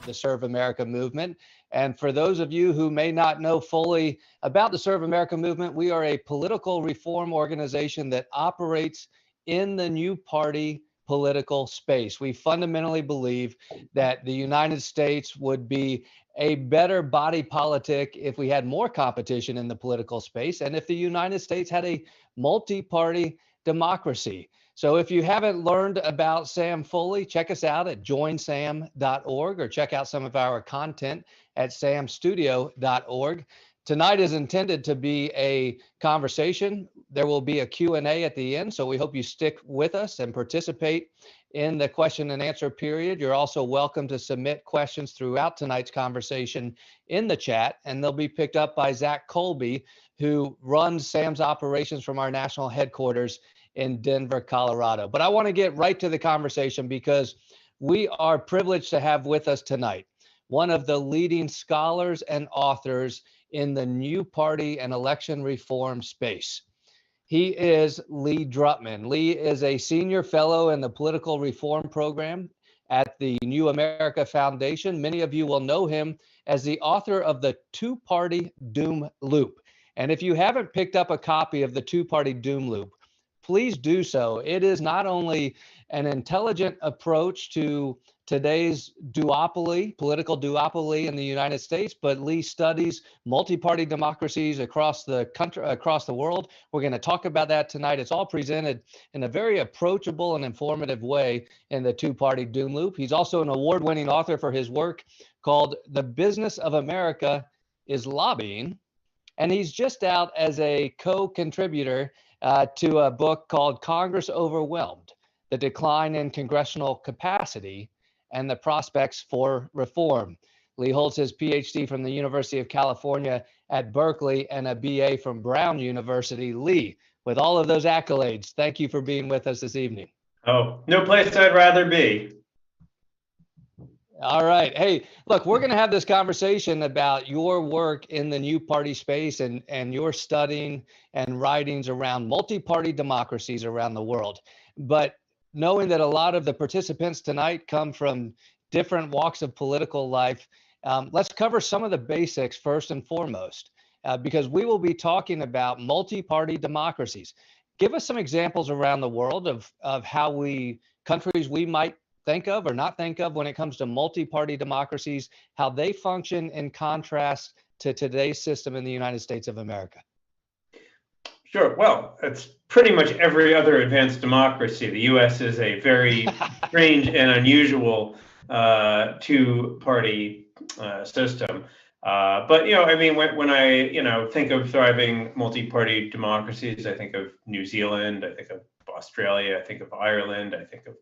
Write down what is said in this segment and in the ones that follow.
the Serve America movement. And for those of you who may not know fully about the Serve America movement, we are a political reform organization that operates in the new party political space. We fundamentally believe that the United States would be a better body politic if we had more competition in the political space and if the United States had a multi-party democracy. So if you haven't learned about Sam fully, check us out at joinsam.org or check out some of our content at samstudio.org. Tonight is intended to be a conversation. There will be a Q&A at the end, so we hope you stick with us and participate in the question and answer period. You're also welcome to submit questions throughout tonight's conversation in the chat, and they'll be picked up by Zach Colby, who runs Sam's operations from our national headquarters in Denver, Colorado. But I want to get right to the conversation because we are privileged to have with us tonight one of the leading scholars and authors in the new party and election reform space. He is Lee Drutman. Lee is a senior fellow in the political reform program at the New America Foundation. Many of you will know him as the author of the Two-Party Doom Loop. And if you haven't picked up a copy of the Two-Party Doom Loop, please do so. It is not only an intelligent approach to today's duopoly, political duopoly in the United States, but Lee studies multi-party democracies across the country, across the world. We're going to talk about that tonight. It's all presented in a very approachable and informative way in the Two-Party Doom Loop. He's also an award-winning author for his work called The Business of America is Lobbying, and he's just out as a co-contributor to a book called Congress Overwhelmed: The Decline in Congressional Capacity and the Prospects for Reform. Lee holds his PhD from the University of California at Berkeley and a BA from Brown University. Lee, with all of those accolades, thank you for being with us this evening. Oh, no place I'd rather be. All right. Hey, look, we're going to have this conversation about your work in the new party space and your studying and writings around multi-party democracies around the world. But knowing that a lot of the participants tonight come from different walks of political life, let's cover some of the basics first and foremost, because we will be talking about multi-party democracies. Give us some examples around the world of how countries we might think of or not think of when it comes to multi-party democracies, how they function in contrast to today's system in the United States of America. Sure. Well, it's pretty much every other advanced democracy. The U.S. is a very strange and unusual two-party system. But, I mean, when I, think of thriving multi-party democracies, I think of New Zealand, I think of Australia, I think of Ireland, I think of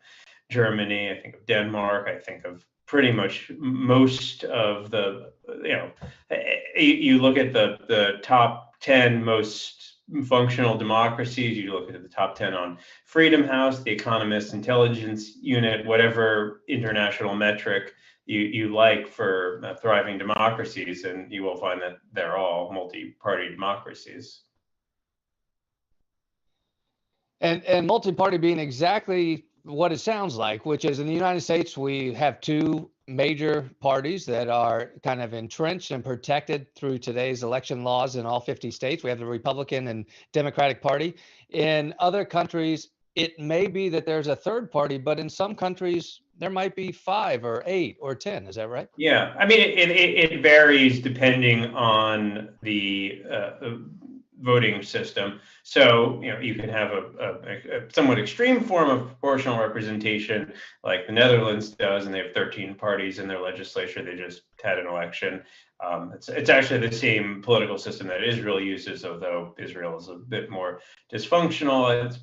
Germany, I think of Denmark, I think of pretty much most of the, you look at the top 10 most functional democracies, you look at the top 10 on Freedom House, The Economist Intelligence Unit, whatever international metric you like for thriving democracies, and you will find that they're all multi-party democracies. And multi-party being exactly what it sounds like, which is in the United States, we have two major parties that are kind of entrenched and protected through today's election laws in all 50 states. We have the Republican and Democratic Party. In other countries, it may be that there's a third party, but in some countries, there might be 5 or 8 or 10. Is that right? Yeah, I mean, it varies depending on the voting system. So, you can have a somewhat extreme form of proportional representation like the Netherlands does, and they have 13 parties in their legislature. They just had an election. It's actually the same political system that Israel uses, although Israel is a bit more dysfunctional. It's,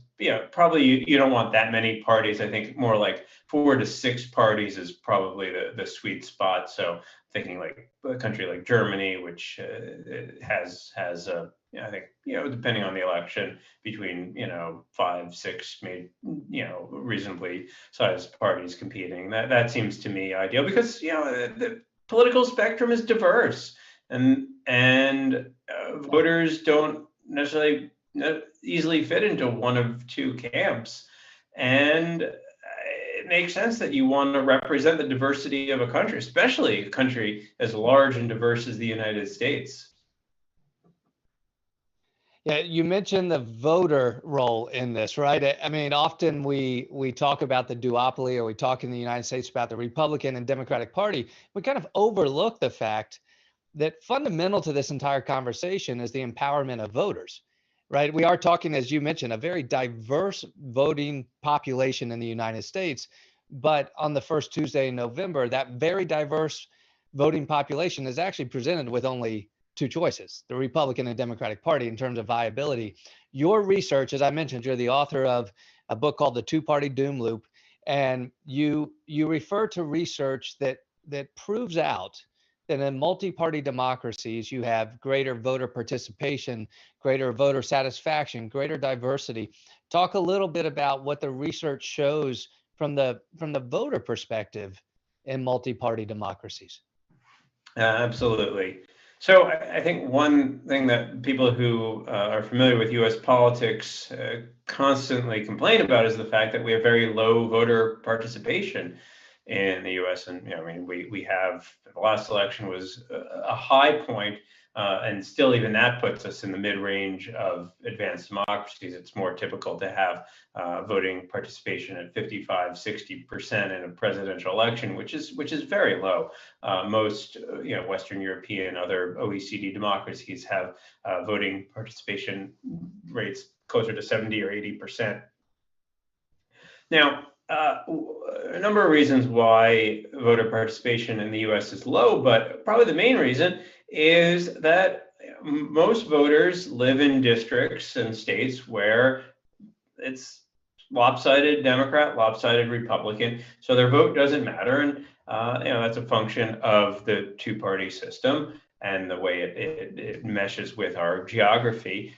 probably you don't want that many parties. I think more like 4 to 6 parties is probably the sweet spot. So thinking like a country like Germany, which has I think, depending on the election, between, 5, 6, maybe, reasonably sized parties competing. That seems to me ideal because, the political spectrum is diverse, and voters don't necessarily easily fit into one of two camps. And it makes sense that you want to represent the diversity of a country, especially a country as large and diverse as the United States. Yeah, you mentioned the voter role in this, right? I mean, often we talk about the duopoly, or we talk in the United States about the Republican and Democratic Party. We kind of overlook the fact that fundamental to this entire conversation is the empowerment of voters, right? We are talking, as you mentioned, a very diverse voting population in the United States. But on the first Tuesday in November, that very diverse voting population is actually presented with only two choices, the Republican and Democratic Party, in terms of viability. Your research, as I mentioned, you're the author of a book called The Two-Party Doom Loop, and you refer to research that proves out that in multi-party democracies, you have greater voter participation, greater voter satisfaction, greater diversity. Talk a little bit about what the research shows from the voter perspective in multi-party democracies. Absolutely. So I think one thing that people who are familiar with U.S. politics constantly complain about is the fact that we have very low voter participation in the U.S. And I mean, we have, the last election was a high point, and still even that puts us in the mid-range of advanced democracies. It's more typical to have voting participation at 55-60% in a presidential election, which is very low. Most Western European, other OECD democracies have voting participation rates closer to 70 or 80%. Now, a number of reasons why voter participation in the U.S. is low, but probably the main reason is that most voters live in districts and states where it's lopsided Democrat, lopsided Republican, so their vote doesn't matter, and that's a function of the two-party system and the way it meshes with our geography.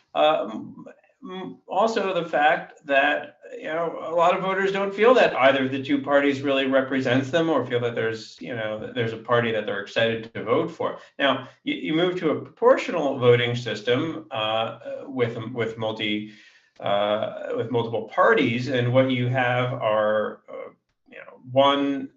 Also, the fact that a lot of voters don't feel that either of the two parties really represents them, or feel that there's a party that they're excited to vote for. Now, you move to a proportional voting system with multiple parties, and what you have are one.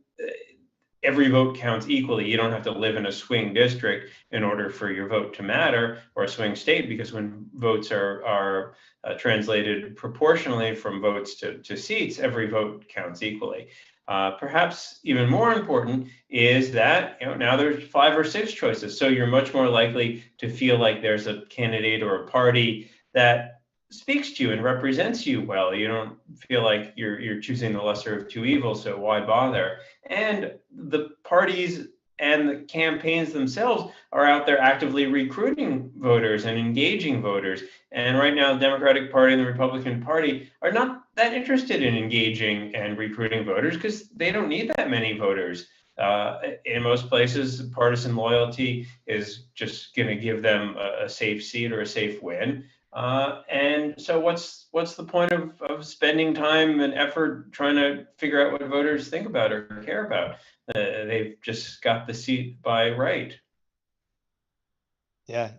Every vote counts equally. You don't have to live in a swing district in order for your vote to matter, or a swing state, because when votes are translated proportionally from votes to seats, every vote counts equally. Perhaps even more important is that now there's 5 or 6 choices, so you're much more likely to feel like there's a candidate or a party that speaks to you and represents you well. You don't feel like you're choosing the lesser of two evils, so why bother? And the parties and the campaigns themselves are out there actively recruiting voters and engaging voters. And right now, the Democratic Party and the Republican Party are not that interested in engaging and recruiting voters because they don't need that many voters. In most places, partisan loyalty is just going to give them a safe seat or a safe win. And so what's the point of spending time and effort trying to figure out what voters think about or care about? They've just got the seat by right. Yeah.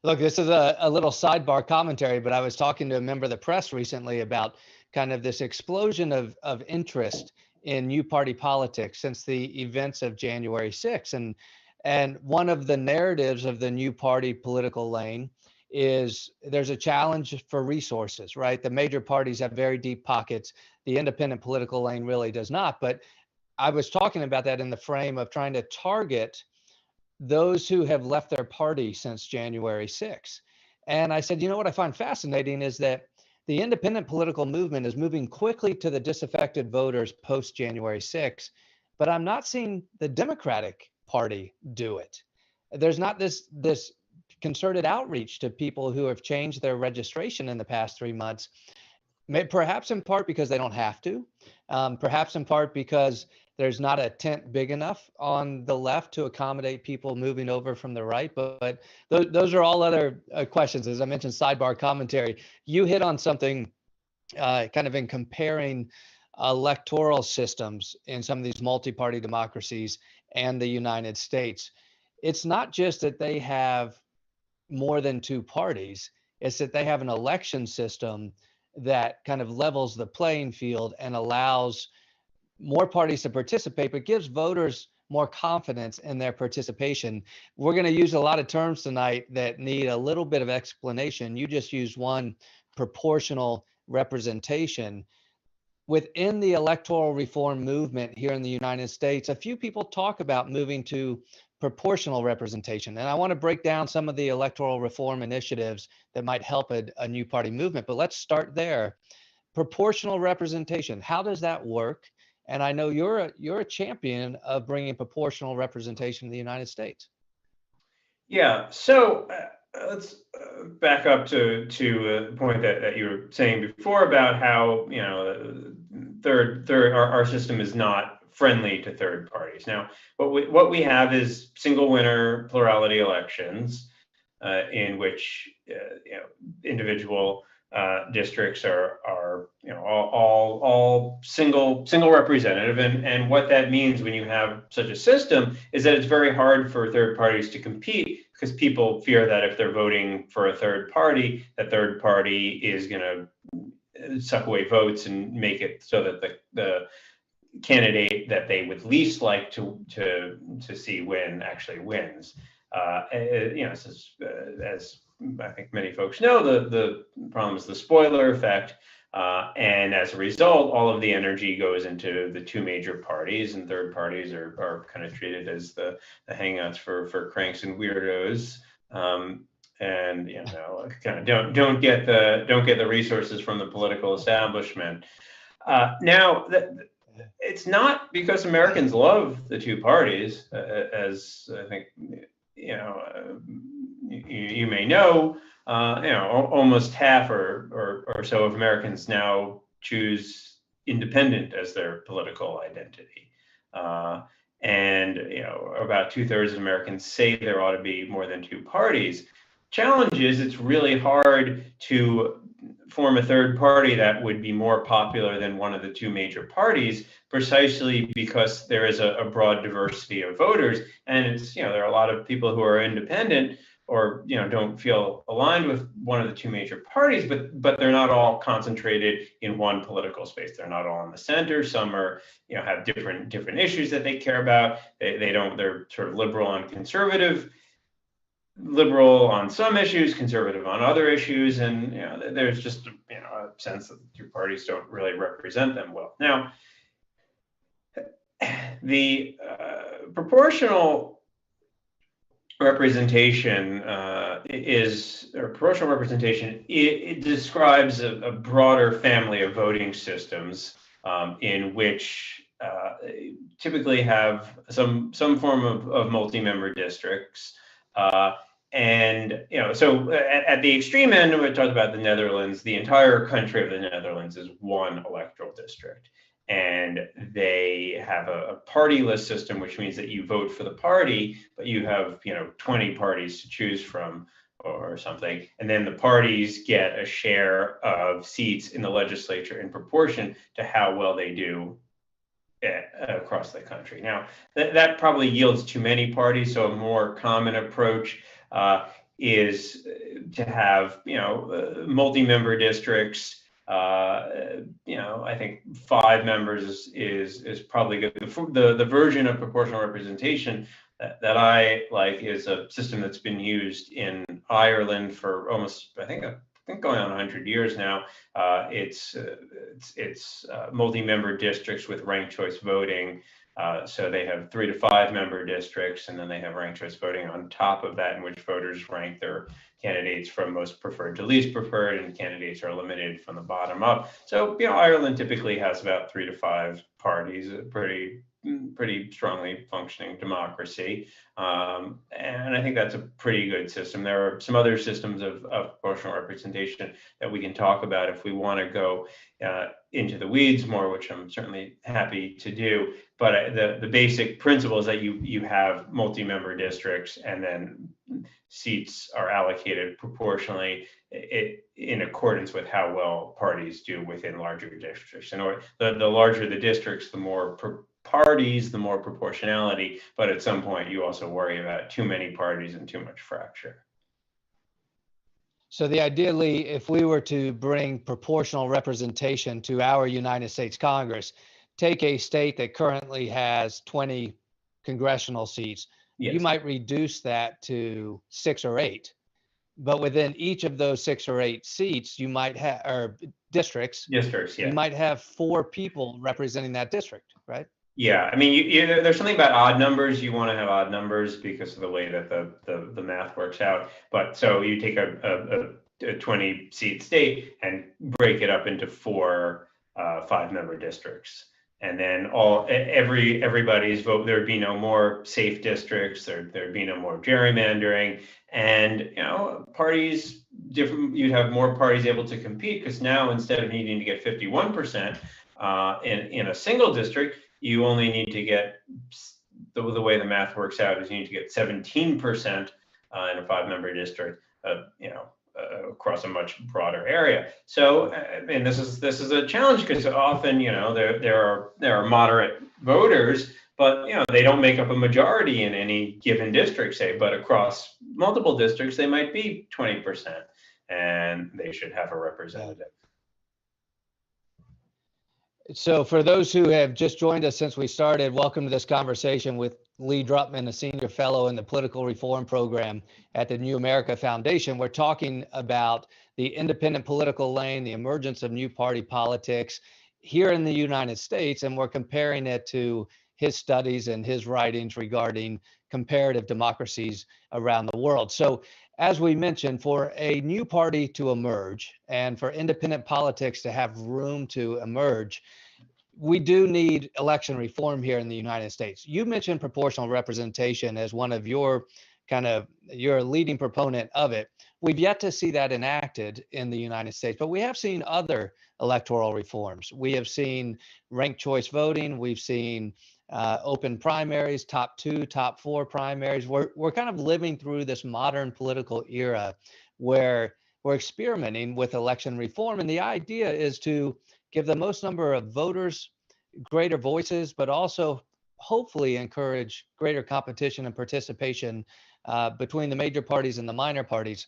Look, this is a little sidebar commentary, but I was talking to a member of the press recently about kind of this explosion of interest in new party politics since the events of January 6th. And one of the narratives of the new party political lane is there's a challenge for resources, right? The major parties have very deep pockets. The independent political lane really does not. But I was talking about that in the frame of trying to target those who have left their party since January 6th. And I said, what I find fascinating is that the independent political movement is moving quickly to the disaffected voters post January 6th, but I'm not seeing the Democratic Party do it. There's not this concerted outreach to people who have changed their registration in the past 3 months, perhaps in part because they don't have to, perhaps in part because there's not a tent big enough on the left to accommodate people moving over from the right. But those are all other questions. As I mentioned, sidebar commentary. You hit on something kind of in comparing electoral systems in some of these multi-party democracies and the United States. It's not just that they have more than two parties, it's that they have an election system that kind of levels the playing field and allows more parties to participate, but gives voters more confidence in their participation. We're going to use a lot of terms tonight that need a little bit of explanation. You just used one, proportional representation. Within the electoral reform movement here in the United States, a few people talk about moving to proportional representation. And I want to break down some of the electoral reform initiatives that might help a new party movement. But let's start there. Proportional representation, how does that work? And I know you're a champion of bringing proportional representation to the United States. Yeah, so let's back up to the point that you were saying before about how, you know, our system is not friendly to third parties. Now, what we have is single winner plurality elections, in which you know, individual districts are you know all single representative, and what that means when you have such a system is that it's very hard for third parties to compete, because people fear that if they're voting for a third party, that third party is going to suck away votes and make it so that the candidate that they would least like to see win actually wins. You know, as I think many folks know, the problem is the spoiler effect. And as a result, all of the energy goes into the two major parties, and third parties are kind of treated as the hangouts for cranks and weirdos. And you know, kind of don't get the resources from the political establishment. Now, it's not because Americans love the two parties, as I think you know. You may know, you know, almost half or so of Americans now choose independent as their political identity. And, you know, about 2/3 of Americans say there ought to be more than two parties. Challenge is it's really hard to form a third party that would be more popular than one of the two major parties, precisely because there is a broad diversity of voters. And it's, you know, there are a lot of people who are independent or, you know, don't feel aligned with one of the two major parties, but they're not all concentrated in one political space. They're not all in the center. Some are, you know, have different issues that they care about. They're sort of liberal and conservative, liberal on some issues, conservative on other issues, and you know, there's just, you know, a sense that the two parties don't really represent them well. Now, the proportional representation proportional representation. It describes a broader family of voting systems in which typically have some form of multi-member districts. And you know, so at the extreme end, we talked about the Netherlands. The entire country of the Netherlands is one electoral district. And they have a party-less system, which means that you vote for the party, but you have, you know, 20 parties to choose from or something. And then the parties get a share of seats in the legislature in proportion to how well they do across the country. Now, that probably yields too many parties. So a more common approach is to have, you know, multi-member districts. You know, I think 5 members is probably good. The version of proportional representation that I like is a system that's been used in Ireland for almost, I think going on 100 years now. It's multi-member districts with ranked choice voting. So they have 3 to 5 member districts, and then they have ranked choice voting on top of that, in which voters rank their candidates from most preferred to least preferred, and candidates are eliminated from the bottom up. So, you know, Ireland typically has about 3 to 5 parties, a pretty strongly functioning democracy. And I think that's a pretty good system. There are some other systems of proportional representation that we can talk about if we want to go into the weeds more, which I'm certainly happy to do. But the basic principle is that you have multi-member districts, and then seats are allocated proportionally in accordance with how well parties do within larger districts. And the larger the districts, the more parties, the more proportionality. But at some point, you also worry about too many parties and too much fracture. So ideally, if we were to bring proportional representation to our United States Congress, take a state that currently has 20 congressional seats, you Yes. might reduce that to 6 or 8. But within each of those 6 or 8 seats, you might have, or districts, Districts, you yeah. might have 4 people representing that district, right? Yeah, I mean, there's something about odd numbers. You want to have odd numbers because of the way that the math works out. But so you take a 20 seat state and break it up into 4 5-member districts, and then everybody's vote. There'd be no more safe districts. There'd be no more gerrymandering, and parties different. You'd have more parties able to compete because now instead of needing to get 51% in a single district, you only need to get, the way the math works out is you need to get 17% in a 5-member district, across a much broader area. So, and this is a challenge because often, there are moderate voters, but they don't make up a majority in any given district, say, but across multiple districts they might be 20%, and they should have a representative. So for those who have just joined us since we started, welcome to this conversation with Lee Drutman, a senior fellow in the political reform program at the New America Foundation. We're talking about the independent political lane, the emergence of new party politics here in the United States, and we're comparing it to his studies and his writings regarding comparative democracies around the world. So as we mentioned, for a new party to emerge and for independent politics to have room to emerge, we do need election reform here in the United States. You mentioned proportional representation as one of your you're a leading proponent of it. We've yet to see that enacted in the United States, but we have seen other electoral reforms. We have seen ranked choice voting. We've seen open primaries, top 2, top 4 primaries. We're kind of living through this modern political era where we're experimenting with election reform. And the idea is to give the most number of voters greater voices, but also hopefully encourage greater competition and participation between the major parties and the minor parties.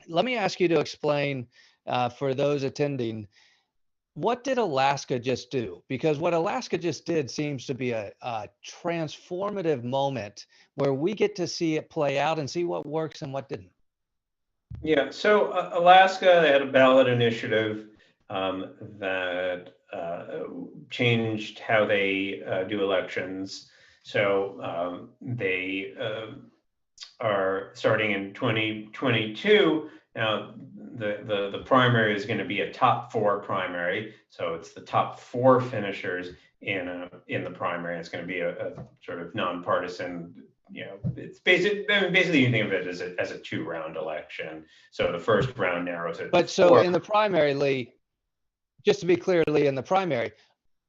Let me ask you to explain for those attending, what did Alaska just do? Because what Alaska just did seems to be a transformative moment where we get to see it play out and see what works and what didn't. Yeah, so Alaska, they had a ballot initiative that changed how they do elections. So they are starting in 2022. Now, the primary is going to be a top 4 primary. So it's the top 4 finishers in the primary. It's going to be a sort of nonpartisan. It's basically you think of it as a 2-round election. So the first round narrows it. But so in the primary, Lee, just to be clear, Lee, in the primary,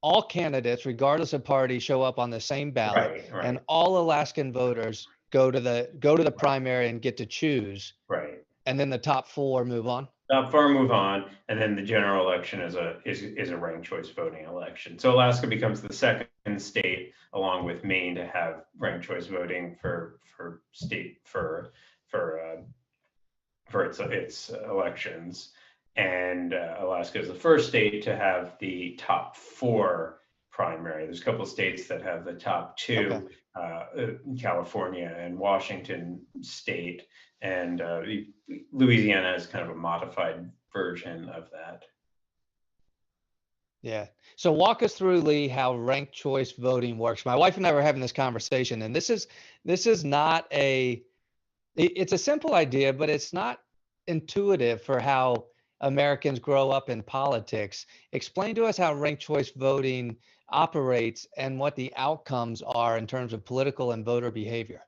all candidates, regardless of party, show up on the same ballot, right. And all Alaskan voters go to the primary and get to choose. Right. And then the top 4 move on. Top 4 move on, and then the general election is a ranked choice voting election. So Alaska becomes the second state, along with Maine, to have ranked choice voting for its elections. And Alaska is the first state to have the top 4 primary. There's a couple of states that have the top 2, okay. California and Washington state, and Louisiana is kind of a modified version of that. Yeah. So walk us through, Lee, how ranked choice voting works. My wife and I were having this conversation, and this is not it's a simple idea, but it's not intuitive for how Americans grow up in politics. Explain to us how ranked choice voting operates and what the outcomes are in terms of political and voter behavior.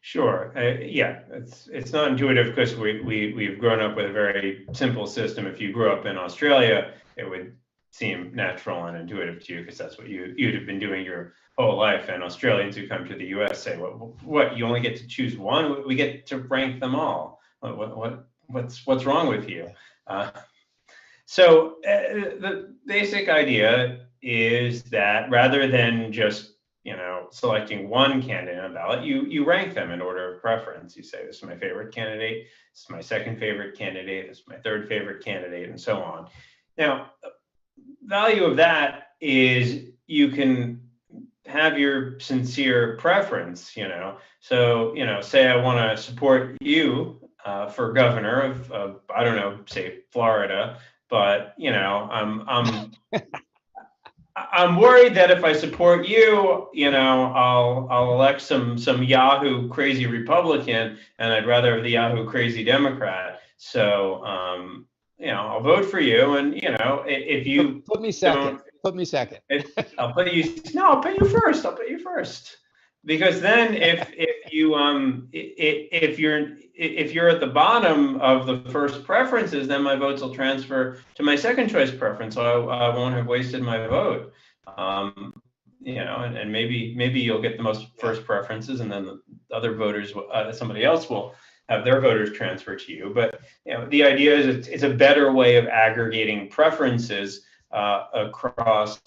Sure. Yeah, it's not intuitive because we've grown up with a very simple system. If you grew up in Australia, it would seem natural and intuitive to you because that's what you'd have been doing your whole life. And Australians who come to the U.S. say, "What? You only get to choose one? We get to rank them all. What's wrong with you?" So the basic idea is that rather than just selecting one candidate on a ballot, you rank them in order of preference. You say, this is my favorite candidate, this is my second favorite candidate, this is my third favorite candidate, and so on. Now, value of that is you can have your sincere preference, So, say I want to support you for governor of I don't know, say Florida, but I'm worried that if I support you, I'll elect some Yahoo crazy Republican, and I'd rather have the Yahoo crazy Democrat. So, I'll vote for you, and if you Put me don't, second. Put me second. I'll put you. No, I'll put you first. I'll put you first. Because then, if you're at the bottom of the first preferences, then my votes will transfer to my second choice preference, so I won't have wasted my vote. And maybe you'll get the most first preferences, and then the other voters, somebody else will have their voters transfer to you. But the idea is it's a better way of aggregating preferences across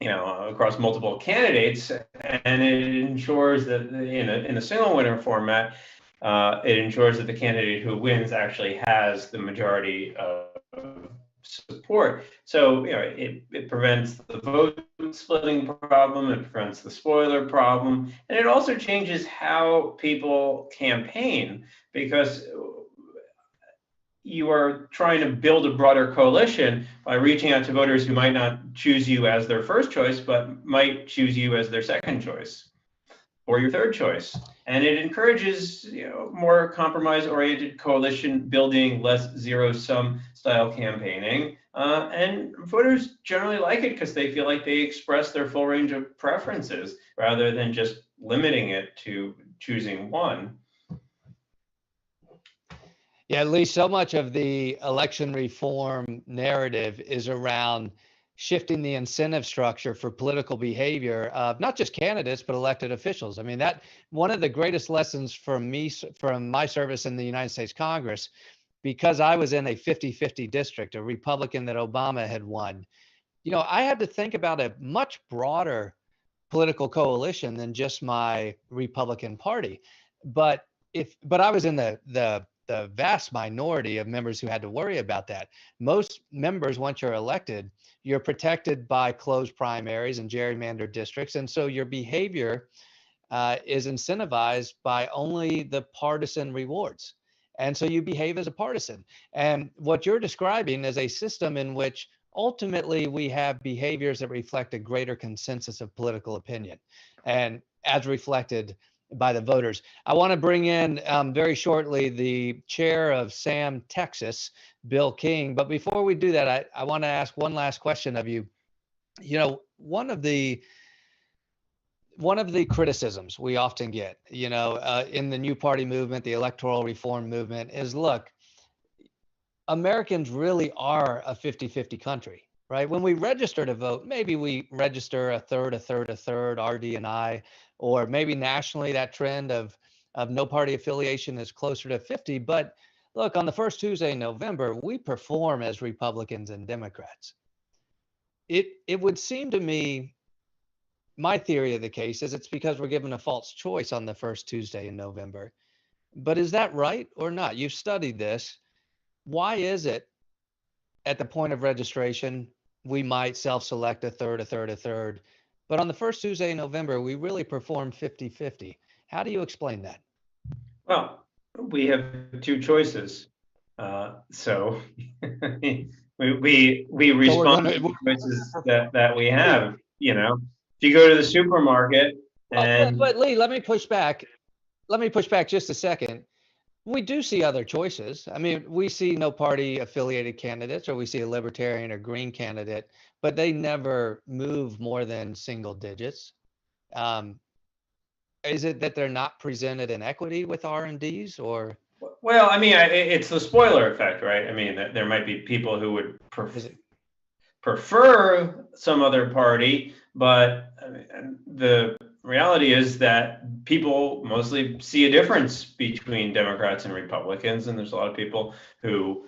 across multiple candidates, and it ensures that in a single winner format, it ensures that the candidate who wins actually has the majority of support. So it prevents the vote splitting problem, it prevents the spoiler problem, and it also changes how people campaign, because you are trying to build a broader coalition by reaching out to voters who might not choose you as their first choice, but might choose you as their second choice or your third choice. And it encourages more compromise-oriented coalition building, less zero-sum style campaigning. And voters generally like it because they feel like they express their full range of preferences rather than just limiting it to choosing one. Yeah, at least so much of the election reform narrative is around shifting the incentive structure for political behavior of not just candidates, but elected officials. I mean, that one of the greatest lessons for me from my service in the United States Congress, because I was in a 50-50 district, a Republican that Obama had won, I had to think about a much broader political coalition than just my Republican Party. But I was in the vast minority of members who had to worry about that. Most members, once you're elected, you're protected by closed primaries and gerrymandered districts. And so your behavior is incentivized by only the partisan rewards. And so you behave as a partisan. And what you're describing is a system in which ultimately we have behaviors that reflect a greater consensus of political opinion, and as reflected by the voters. I want to bring in very shortly the chair of SAM Texas, Bill King. But before we do that, I want to ask one last question of you. One of the criticisms we often get, in the new party movement, the electoral reform movement, is, look, Americans really are a 50-50 country, right? When we register to vote, maybe we register a third, RD and I, or maybe nationally that trend of no party affiliation is closer to 50. But look, on the first Tuesday in November, we perform as Republicans and Democrats. It would seem to me, my theory of the case is it's because we're given a false choice on the first Tuesday in November. But is that right or not? You've studied this. Why is it at the point of registration, we might self-select a third, but on the first Tuesday in November, we really perform 50-50? How do you explain that? Well, we have two choices. So we respond to the choices that we have. If you go to the supermarket and but Lee, let me push back just a second. We do see other choices. I mean, we see no party affiliated candidates, or we see a libertarian or green candidate, but they never move more than single digits. Is it that they're not presented in equity with R&Ds, or? Well, I mean, it's the spoiler effect, right? I mean, there might be people who would prefer some other party, but the reality is that people mostly see a difference between Democrats and Republicans, and there's a lot of people who,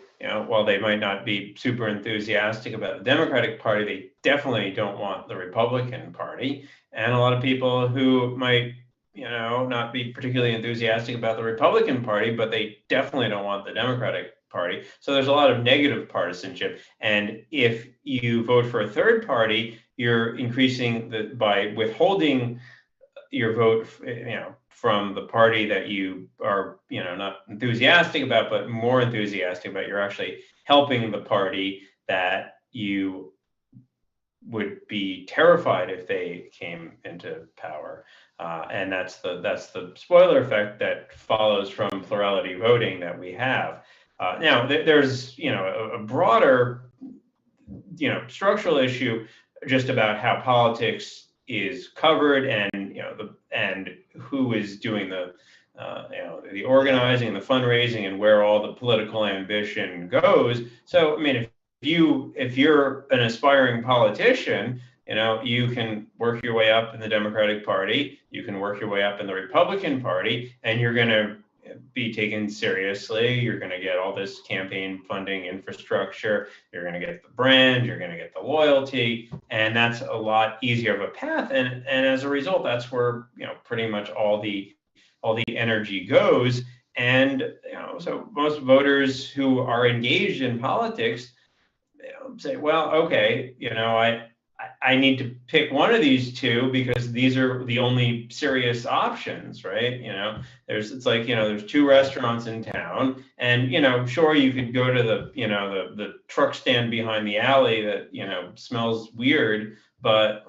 while they might not be super enthusiastic about the Democratic Party, they definitely don't want the Republican Party, and a lot of people who might not be particularly enthusiastic about the Republican Party, but they definitely don't want the Democratic party. So there's a lot of negative partisanship. And if you vote for a third party, you're increasing by withholding your vote, from the party that you are, not enthusiastic about, but more enthusiastic about. You're actually helping the party that you would be terrified if they came into power. And that's the spoiler effect that follows from plurality voting that we have. Now, there's a broader structural issue just about how politics is covered, and and who is doing the organizing, the fundraising, and where all the political ambition goes. So, I mean, if you're an aspiring politician, you can work your way up in the Democratic Party, you can work your way up in the Republican Party, and you're going to be taken seriously. You're going to get all this campaign funding, infrastructure, you're going to get the brand, you're going to get the loyalty, and that's a lot easier of a path. And as a result, that's where pretty much all the energy goes. And so most voters who are engaged in politics say, well, okay, I need to pick one of these two because these are the only serious options, right? There's two restaurants in town, and sure, you could go to the truck stand behind the alley that smells weird, but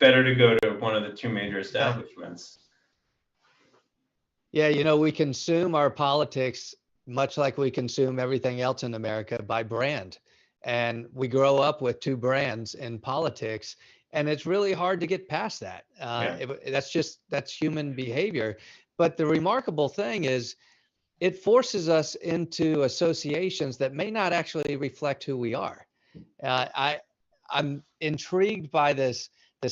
better to go to one of the two major establishments. Yeah, we consume our politics much like we consume everything else in America by brand. And we grow up with two brands in politics, and it's really hard to get past that. That's human behavior. But the remarkable thing is it forces us into associations that may not actually reflect who we are. I'm intrigued by this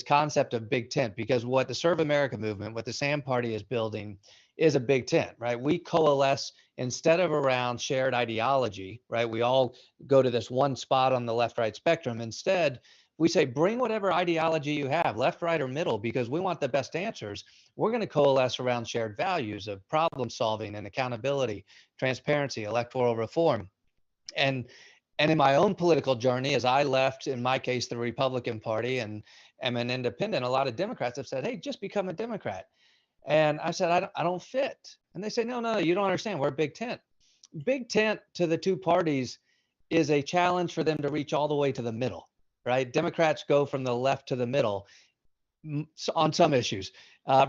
concept of big tent, because what the Serve America movement, what the SAM party is building is a big tent, right? We coalesce instead of around shared ideology, right? We all go to this one spot on the left-right spectrum. Instead, we say, bring whatever ideology you have, left, right, or middle, because we want the best answers. We're going to coalesce around shared values of problem solving and accountability, transparency, electoral reform. And in my own political journey, as I left, in my case, the Republican Party, and am an independent, a lot of Democrats have said, hey, just become a Democrat. And I said, I don't fit. And they say, no, you don't understand. We're a big tent. Big tent to the two parties is a challenge for them to reach all the way to the middle, right? Democrats go from the left to the middle on some issues.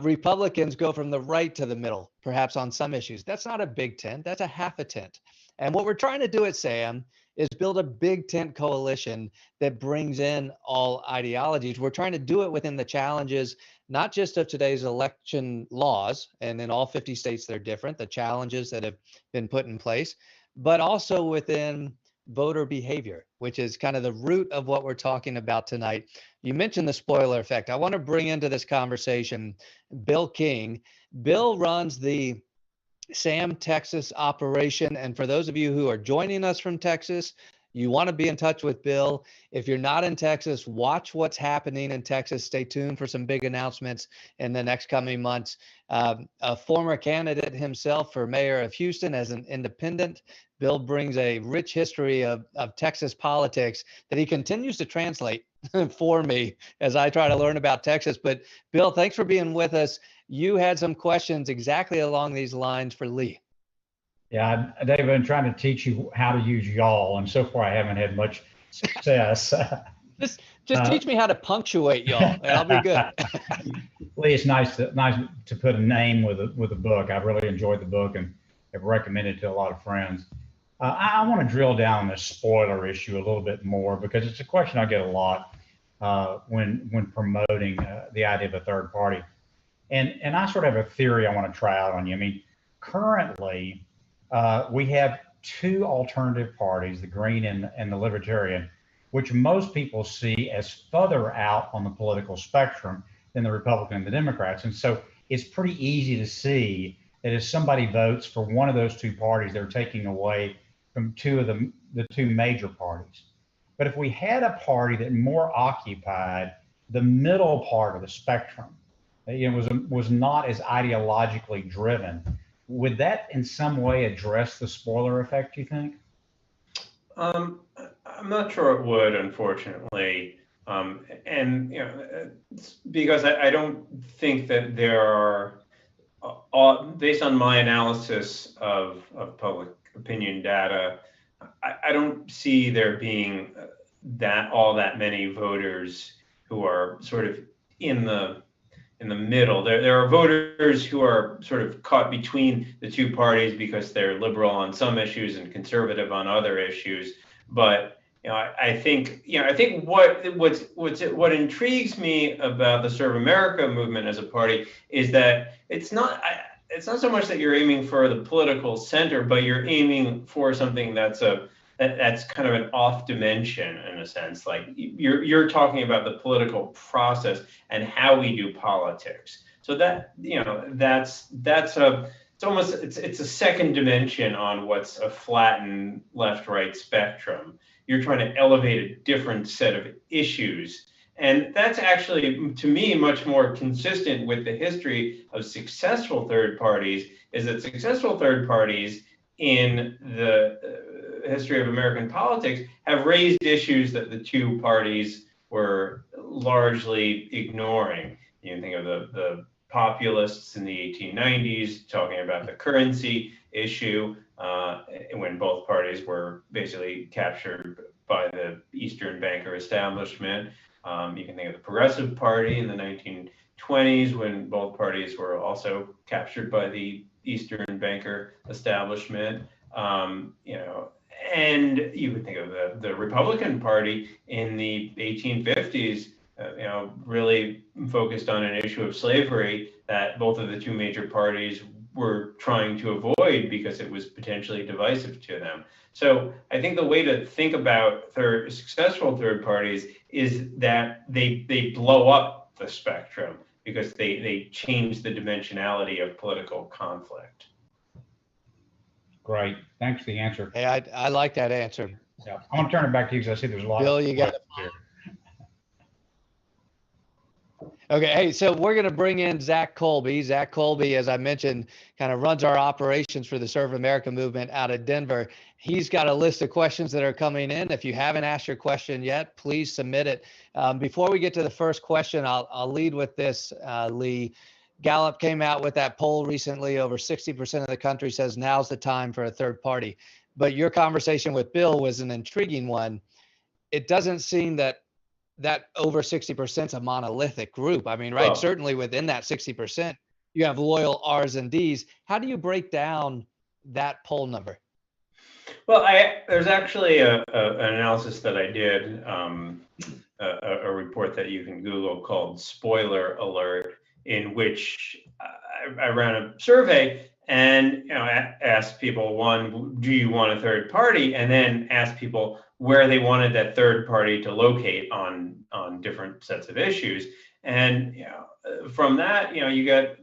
Republicans go from the right to the middle, perhaps on some issues. That's not a big tent. That's a half a tent. And what we're trying to do at SAM is build a big tent coalition that brings in all ideologies. We're trying to do it within the challenges, not just of today's election laws, and in all 50 states they're different, the challenges that have been put in place, but also within voter behavior, which is kind of the root of what we're talking about tonight. You mentioned the spoiler effect. I want to bring into this conversation Bill King. Bill runs the SAM Texas operation. And for those of you who are joining us from Texas, you want to be in touch with Bill. If you're not in Texas, watch what's happening in Texas. Stay tuned for some big announcements in the next coming months. A former candidate himself for mayor of Houston as an independent, Bill brings a rich history of Texas politics that he continues to translate for me as I try to learn about Texas. But Bill, thanks for being with us. You had some questions exactly along these lines for Lee. Yeah, Dave, I've been trying to teach you how to use y'all, and so far I haven't had much success. Just teach me how to punctuate y'all, and I'll be good. Lee, it's nice to put a name with a book. I've really enjoyed the book and have recommended it to a lot of friends. I want to drill down on this spoiler issue a little bit more, because it's a question I get a lot when promoting the idea of a third party. And I sort of have a theory I want to try out on you. I mean, currently, we have two alternative parties, the Green and the Libertarian, which most people see as further out on the political spectrum than the Republican and the Democrats. And so it's pretty easy to see that if somebody votes for one of those two parties, they're taking away from two of the two major parties. But if we had a party that more occupied the middle part of the spectrum, was not as ideologically driven, would that in some way address the spoiler effect, you think? I'm not sure it would, unfortunately. And because I don't think that there are, based on my analysis of public opinion data, I don't see there being all that many voters who are sort of in the middle. There are voters who are sort of caught between the two parties because they're liberal on some issues and conservative on other issues. But I think what intrigues me about the Serve America movement as a party is that it's not so much that you're aiming for the political center, but you're aiming for something that's kind of an off dimension in a sense. Like you're talking about the political process and how we do politics. So that it's a second dimension on what's a flattened left-right spectrum. You're trying to elevate a different set of issues. And that's actually, to me, much more consistent with the history of successful third parties, is that successful third parties in the history of American politics have raised issues that the two parties were largely ignoring. You can think of the populists in the 1890s talking about the currency issue, when both parties were basically captured by the Eastern banker establishment. You can think of the Progressive Party in the 1920s when both parties were also captured by the Eastern banker establishment. And you could think of the Republican Party in the 1850s, really focused on an issue of slavery that both of the two major parties were trying to avoid because it was potentially divisive to them. So I think the way to think about successful third parties is that they blow up the spectrum because they change the dimensionality of political conflict. Great. Thanks for the answer. Hey, I like that answer. Yeah. I'm going to turn it back to you because I see there's a lot Bill, of you got here. Okay, hey, so we're going to bring in Zach Colby. Zach Colby, as I mentioned, kind of runs our operations for the Serve America movement out of Denver. He's got a list of questions that are coming in. If you haven't asked your question yet, please submit it. Before we get to the first question, I'll lead with this, Lee. Gallup came out with that poll recently. Over 60% of the country says now's the time for a third party. But your conversation with Bill was an intriguing one. It doesn't seem that over 60% is a monolithic group. I mean, right, Well, certainly within that 60%, you have loyal R's and D's. How do you break down that poll number? Well, there's actually an analysis that I did, a report that you can Google called Spoiler Alert, in which I ran a survey and asked people, one, do you want a third party? And then asked people where they wanted that third party to locate on different sets of issues. And from that, you get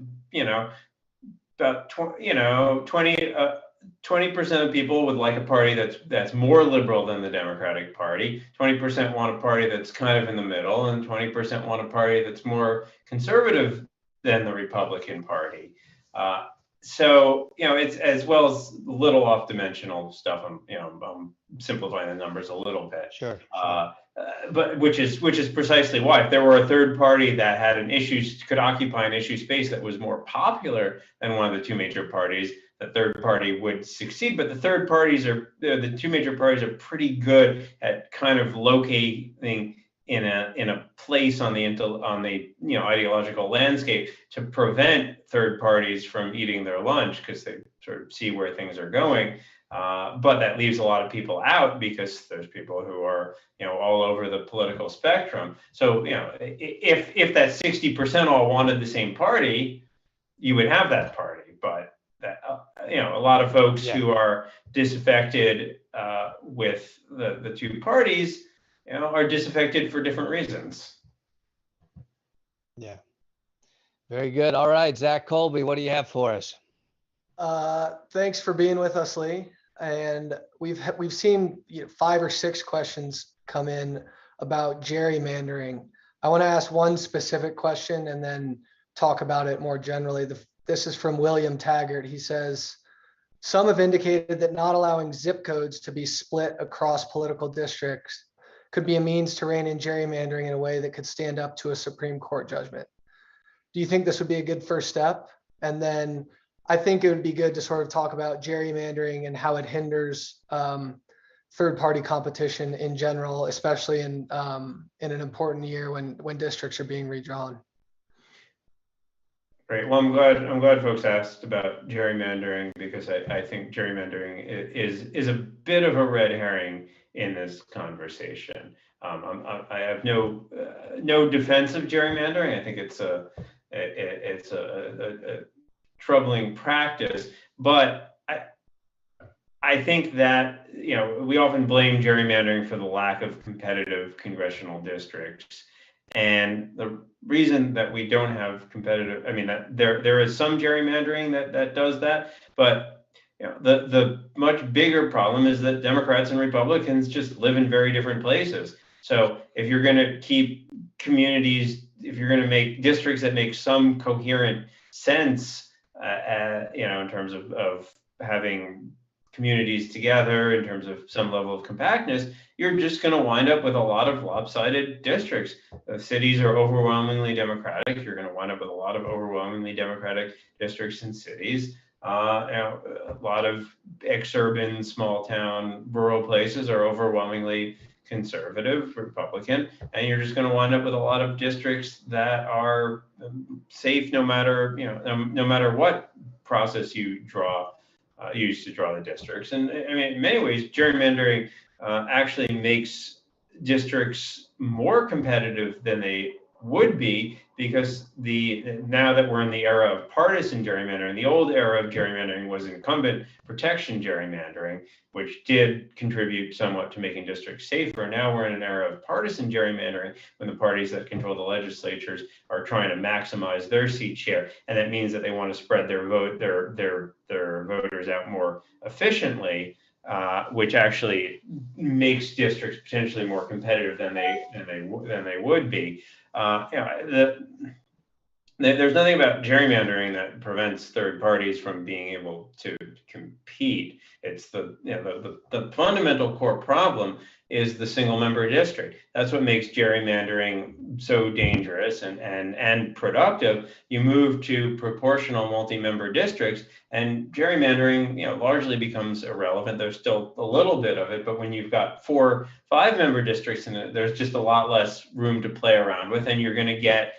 about 20% of people would like a party that's more liberal than the Democratic Party. 20% want a party that's kind of in the middle, and 20% want a party that's more conservative than the Republican Party. So it's as well as little off-dimensional stuff. I'm simplifying the numbers a little bit. Sure. But which is precisely why, if there were a third party that had could occupy an issue space that was more popular than one of the two major parties, the third party would succeed. But the two major parties are pretty good at kind of locating in a place on the ideological landscape to prevent third parties from eating their lunch because they sort of see where things are going. But that leaves a lot of people out because there's people who are all over the political spectrum. So if that 60% all wanted the same party, you would have that party. But that a lot of folks who are disaffected with the two parties are disaffected for different reasons. Yeah. Very good. All right, Zach Colby, what do you have for us? Thanks for being with us, Lee. And we've seen 5 or 6 questions come in about gerrymandering. I want to ask one specific question and then talk about it more generally. The this is from William Taggart. He says, some have indicated that not allowing zip codes to be split across political districts could be a means to rein in gerrymandering in a way that could stand up to a Supreme Court judgment. Do you think this would be a good first step? And then I think it would be good to sort of talk about gerrymandering and how it hinders third-party competition in general, especially in an important year when districts are being redrawn. Great. Well, I'm glad folks asked about gerrymandering, because I think gerrymandering is a bit of a red herring in this conversation. I have no defense of gerrymandering. I think it's a troubling practice, but I think that, you know, we often blame gerrymandering for the lack of competitive congressional districts. And the reason that we don't have competitive, I mean, that there is some gerrymandering that does that, but you know, the much bigger problem is that Democrats and Republicans just live in very different places. So if you're going to keep communities, if you're going to make districts that make some coherent sense, you know, in terms of having communities together, in terms of some level of compactness, you're just going to wind up with a lot of lopsided districts. Cities are overwhelmingly Democratic. You're going to wind up with a lot of overwhelmingly Democratic districts in cities. You know, a lot of exurban, small town, rural places are overwhelmingly conservative, Republican, and you're just going to wind up with a lot of districts that are safe no matter, you know, no matter what process you use to draw the districts. And I mean, in many ways, gerrymandering actually makes districts more competitive than they would be, because now that we're in the era of partisan gerrymandering, the old era of gerrymandering was incumbent protection gerrymandering, which did contribute somewhat to making districts safer. Now we're in an era of partisan gerrymandering, when the parties that control the legislatures are trying to maximize their seat share, and that means that they want to spread their voters out more efficiently. Which actually makes districts potentially more competitive than they would be. You know, there's nothing about gerrymandering that prevents third parties from being able to compete. It's the fundamental core problem is the single member district. That's what makes gerrymandering so dangerous and productive. You move to proportional multi-member districts, and gerrymandering, you know, largely becomes irrelevant. There's still a little bit of it, but when you've got 4 5-member districts in it, there's just a lot less room to play around with, and you're going to get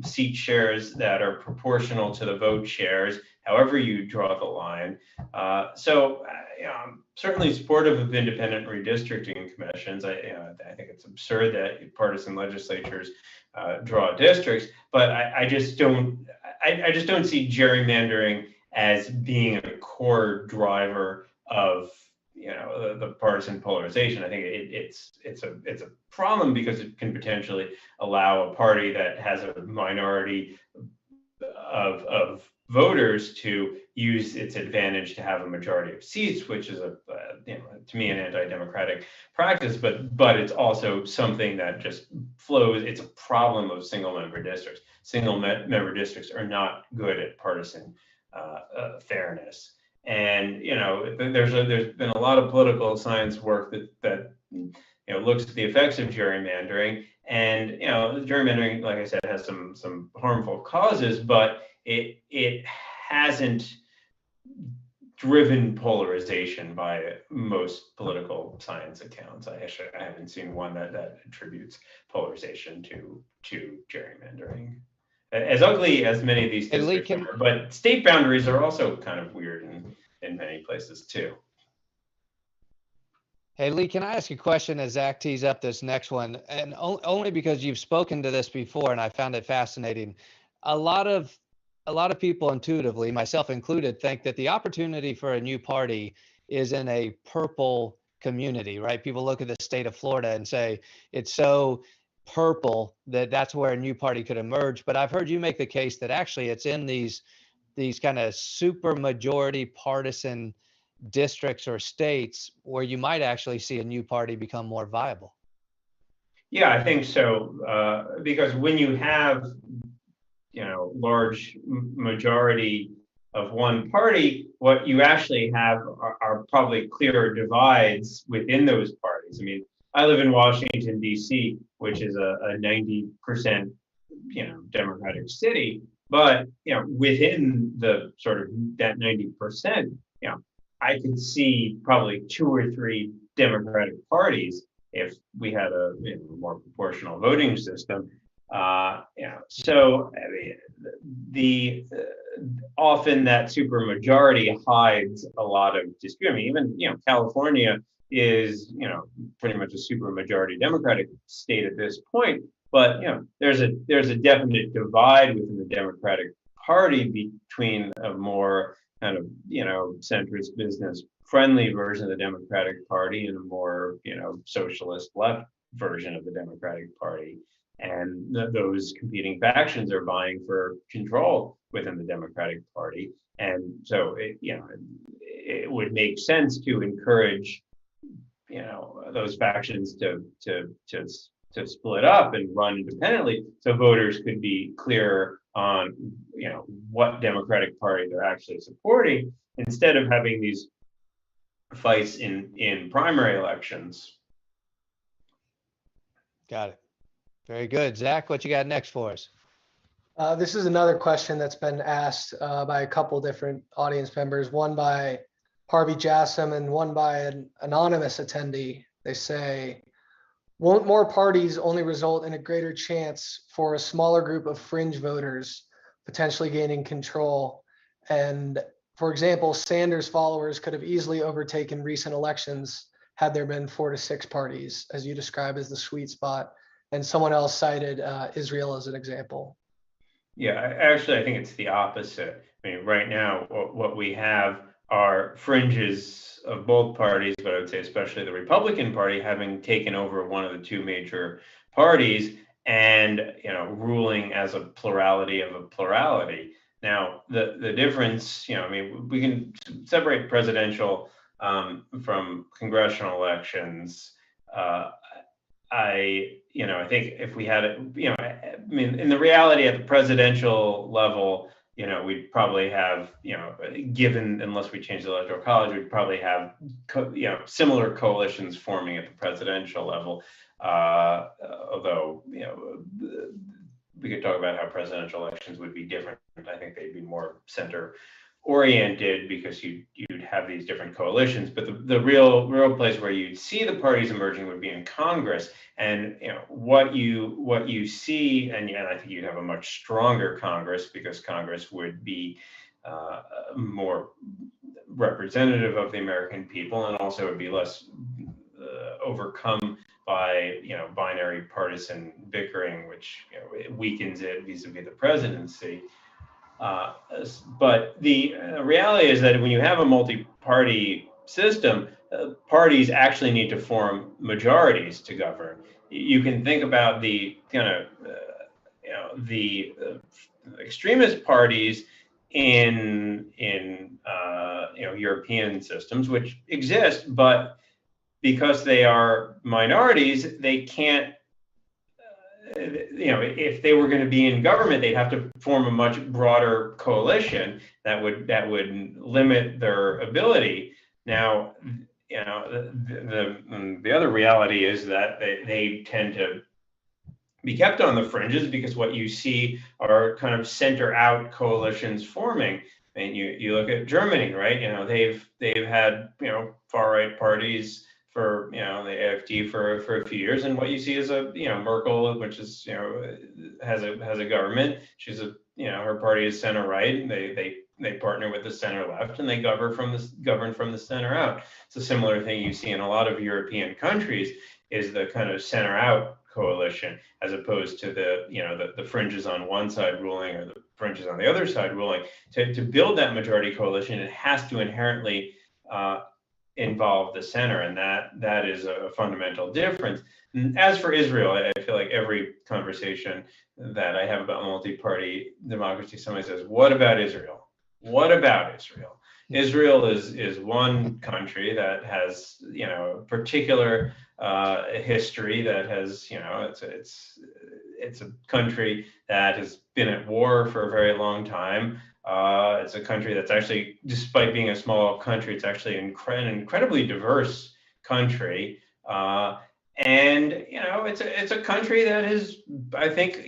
seat shares that are proportional to the vote shares, however you draw the line. So you know, I'm certainly supportive of independent redistricting commissions. I think it's absurd that partisan legislatures draw districts, but I just don't see gerrymandering as being a core driver of, you know, the partisan polarization. I think it's a problem because it can potentially allow a party that has a minority of voters to use its advantage to have a majority of seats, which is you know, to me, an anti-democratic practice. But it's also something that just flows. It's a problem of single-member districts. Single-member districts are not good at partisan fairness. And you know, there's been a lot of political science work that you know, looks at the effects of gerrymandering, and you know, gerrymandering, like I said, has some harmful causes, but it hasn't driven polarization by most political science accounts. I haven't seen one that attributes polarization to gerrymandering. As ugly as many of these districts are, but state boundaries are also kind of weird in many places too. Hey, Lee, can I ask a question as Zach tees up this next one? And only because you've spoken to this before and I found it fascinating. A lot of people intuitively, myself included, think that the opportunity for a new party is in a purple community, right? People look at the state of Florida and say it's so purple that's where a new party could emerge. But I've heard you make the case that actually it's in these kind of super majority partisan districts or states where you might actually see a new party become more viable. Yeah, I think so. Because when you have, you know, large majority of one party, what you actually have are probably clearer divides within those parties. I mean, I live in Washington, D.C., which is a 90%, Democratic city, but, within the sort of that 90%, I could see probably 2 or 3 Democratic parties if we had a more proportional voting system. So I mean, often that supermajority hides a lot of dispute. I mean, even California is pretty much a supermajority Democratic state at this point, but there's a definite divide within the Democratic Party between a more kind of centrist business friendly version of the Democratic Party and a more socialist left version of the Democratic Party. And those competing factions are vying for control within the Democratic Party. And so it would make sense to encourage those factions to split up and run independently, so voters could be clearer on what Democratic Party they're actually supporting, instead of having these fights in primary elections. Got it. Very good. Zach, what you got next for us? This is another question that's been asked by a couple different audience members, one by Harvey Jassam and one by an anonymous attendee. They say, won't more parties only result in a greater chance for a smaller group of fringe voters potentially gaining control? And for example, Sanders followers could have easily overtaken recent elections had there been 4 to 6 parties, as you describe as the sweet spot. And someone else cited Israel as an example. Yeah, actually, I think it's the opposite. I mean, right now, what we have are fringes of both parties, but I would say especially the Republican Party having taken over one of the 2 major parties and ruling as a plurality of a plurality. Now, the difference, I mean, we can separate presidential from congressional elections. I think if we had I mean, in the reality at the presidential level, we'd probably have, given, unless we change the Electoral College, we'd probably have, similar coalitions forming at the presidential level. Although, we could talk about how presidential elections would be different. I think they'd be more center oriented because you'd have these different coalitions, but the real place where you'd see the parties emerging would be in Congress. And what you see, and I think you'd have a much stronger Congress, because Congress would be more representative of the American people, and also would be less overcome by binary partisan bickering, which it weakens it vis-a-vis the presidency. But the reality is that when you have a multi-party system, parties actually need to form majorities to govern. You can think about the kind of the extremist parties in European systems, which exist, but because they are minorities, they can't. If they were going to be in government, they'd have to form a much broader coalition that would limit their ability. Now, the other reality is that they tend to be kept on the fringes, because what you see are kind of center out coalitions forming. And you look at Germany, right? They've had far right parties for the AfD for a few years, and what you see is a Merkel, which is has a government. She's her party is center right, and they partner with the center left, and they govern from the center out. It's a similar thing you see in a lot of European countries, is the kind of center out coalition, as opposed to the fringes on one side ruling or the fringes on the other side ruling. To build that majority coalition, it has to inherently involve the center, and that is a fundamental difference. As for Israel, I feel like every conversation that I have about multi-party democracy, somebody says, "What about Israel? What about Israel?" Israel is one country that has particular history that has it's a country that has been at war for a very long time. It's a country that's actually, despite being a small country, it's actually an incredibly diverse country. And it's a country that has, I think,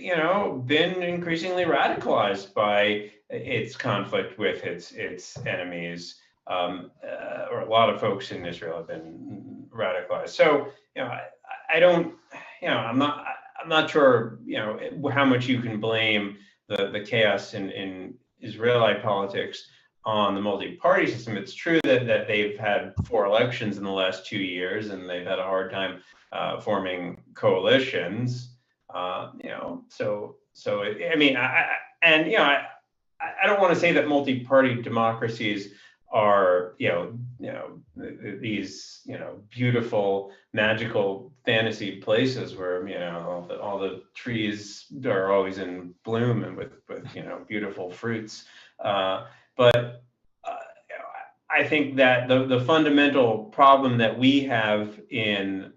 been increasingly radicalized by its conflict with its enemies. Or a lot of folks in Israel have been radicalized. So, I don't, I'm not sure, how much you can blame the chaos in Israeli politics on the multi-party system. It's true that they've had 4 elections in the last 2 years, and they've had a hard time forming coalitions. I don't want to say that multi-party democracies are, these, beautiful, magical fantasy places where, all the trees are always in bloom and with beautiful fruits. But I think that the fundamental problem that we have in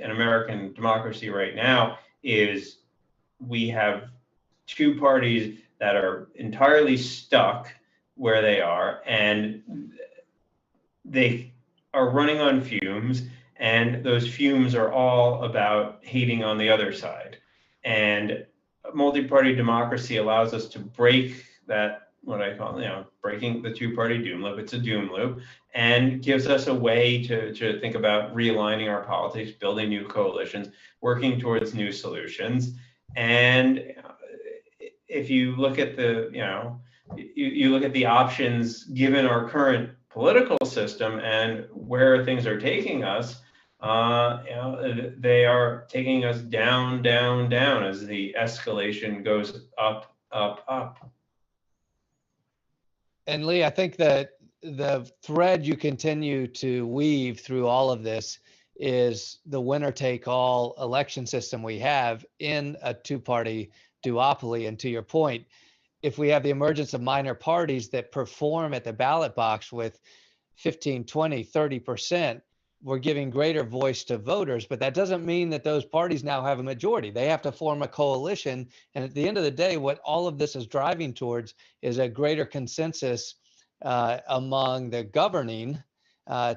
American democracy right now is we have 2 parties that are entirely stuck where they are, and they are running on fumes, and those fumes are all about hating on the other side. And multi-party democracy allows us to break that, what I call, breaking the 2-party doom loop. It's a doom loop, and gives us a way to think about realigning our politics, building new coalitions, working towards new solutions. And if you look at you look at the options given our current political system and where things are taking us, they are taking us down, down, down as the escalation goes up, up, up. And Lee, I think that the thread you continue to weave through all of this is the winner-take-all election system we have in a 2-party duopoly. And to your point, if we have the emergence of minor parties that perform at the ballot box with 15, 20, 30%, we're giving greater voice to voters, but that doesn't mean that those parties now have a majority. They have to form a coalition. And at the end of the day, what all of this is driving towards is a greater consensus among the governing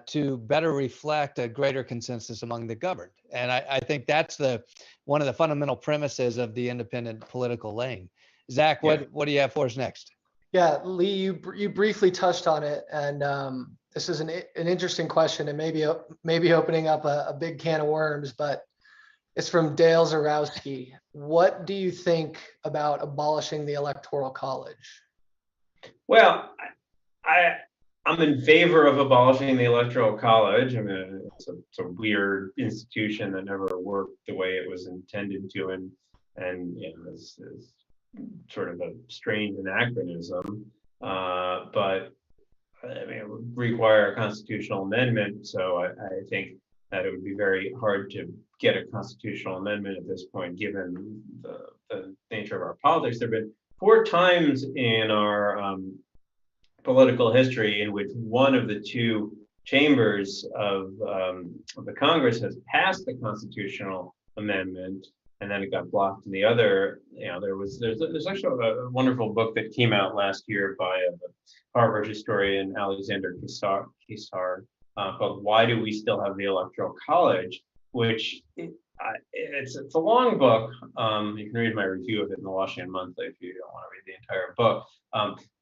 to better reflect a greater consensus among the governed. And I think that's one of the fundamental premises of the independent political lane. Zach, what do you have for us next? Yeah, Lee, you briefly touched on it, and this is an interesting question, and maybe opening up a big can of worms, but it's from Dale Zarowski. What do you think about abolishing the Electoral College? Well, I'm in favor of abolishing the Electoral College. I mean, it's a weird institution that never worked the way it was intended to, and is sort of a strange anachronism. But I mean, it would require a constitutional amendment. So I think that it would be very hard to get a constitutional amendment at this point, given the nature of our politics. There have been 4 times in our political history in which one of the 2 chambers of the Congress has passed the constitutional amendment, and then it got blocked in the other. There's actually a wonderful book that came out last year by a Harvard historian, Alexander Kisar, called "Why Do We Still Have the Electoral College?" which it's a long book. You can read my review of it in the Washington Monthly if you don't want to read the entire book.